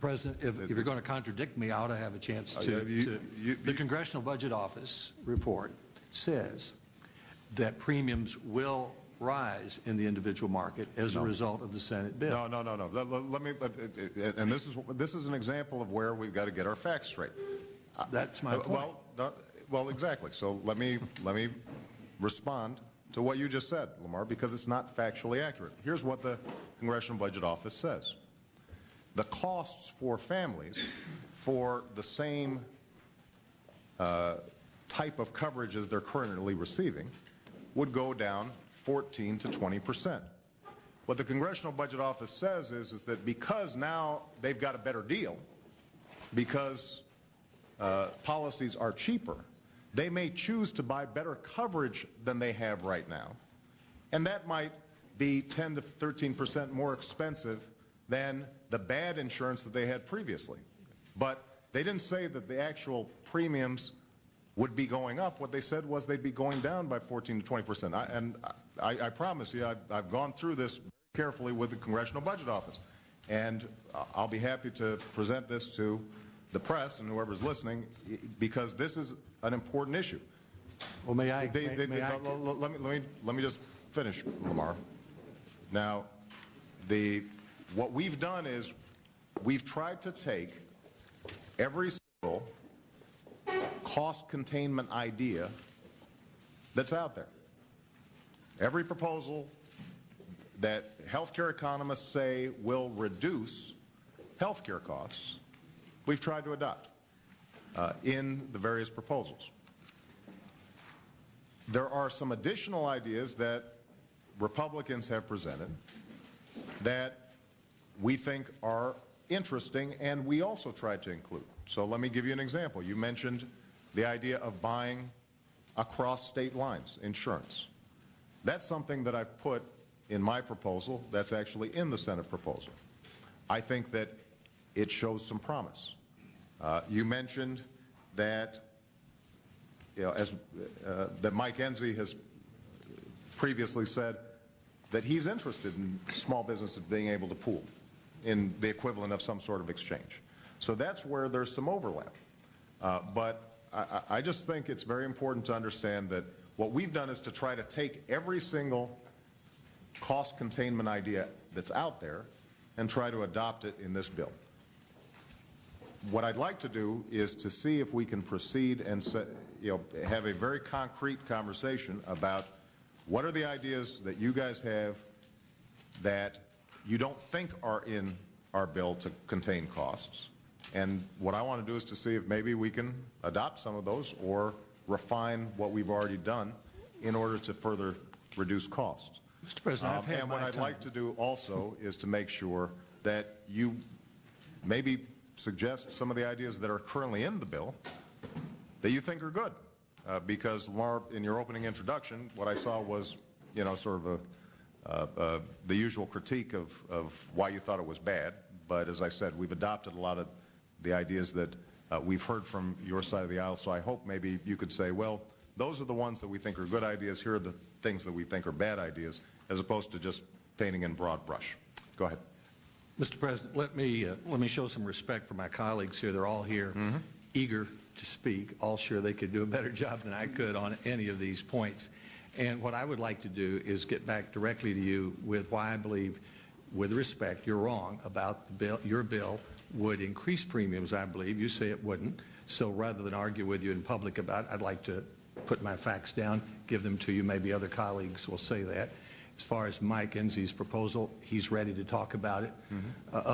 President, if you're going to contradict me, I ought to have a chance to. The Congressional Budget Office report says that premiums will rise in the individual market as a result of the Senate bill. No. Let me, and this is an example of where we've got to get our facts straight. That's my point. Well, exactly. So let me respond to what you just said, Lamar, because it's not factually accurate. Here's what the Congressional Budget Office says. The costs for families for the same type of coverage as they're currently receiving would go down 14 to 20%. What the Congressional Budget Office says is that because now they've got a better deal, because policies are cheaper, they may choose to buy better coverage than they have right now. And that might be 10 to 13% more expensive than the bad insurance that they had previously. But they didn't say that the actual premiums would be going up. What they said was they'd be going down by 14 to 20%. And I promise you, I've gone through this very carefully with the Congressional Budget Office. And I'll be happy to present this to the press and whoever's listening, because this is an important issue. Well, let me just finish, Lamar. Now, what we've done is we've tried to take every single cost containment idea that's out there. Every proposal that healthcare economists say will reduce healthcare costs, we've tried to adopt in the various proposals. There are some additional ideas that Republicans have presented that we think are interesting, and we also tried to include. So let me give you an example. You mentioned the idea of buying across state lines insurance. That's something that I've put in my proposal that's actually in the Senate proposal. I think that it shows some promise. You mentioned that, that Mike Enzi has previously said that he's interested in small businesses being able to pool in the equivalent of some sort of exchange. So that's where there's some overlap. But I just think it's very important to understand that what we've done is to try to take every single cost containment idea that's out there and try to adopt it in this bill. What I'd like to do is to see if we can proceed and have a very concrete conversation about what are the ideas that you guys have that you don't think are in our bill to contain costs. And what I want to do is to see if maybe we can adopt some of those or refine what we've already done in order to further reduce costs. Mr. President, I've had and what I'd like to do also is to make sure that you maybe suggest some of the ideas that are currently in the bill that you think are good. Because, Lamar, in your opening introduction, what I saw was, sort of the usual critique of why you thought it was bad. But as I said, we've adopted a lot of the ideas that we've heard from your side of the aisle. So I hope maybe you could say, well, those are the ones that we think are good ideas. Here are the things that we think are bad ideas, as opposed to just painting in broad brush. Go ahead. Mr. President, let me show some respect for my colleagues here. They're all here, eager to speak, all sure they could do a better job than I could on any of these points. And what I would like to do is get back directly to you with why I believe, with respect, you're wrong about the bill. Your bill would increase premiums, I believe. You say it wouldn't. So rather than argue with you in public about it, I'd like to put my facts down, give them to you. Maybe other colleagues will say that. As far as Mike Enzi's proposal, he's ready to talk about it.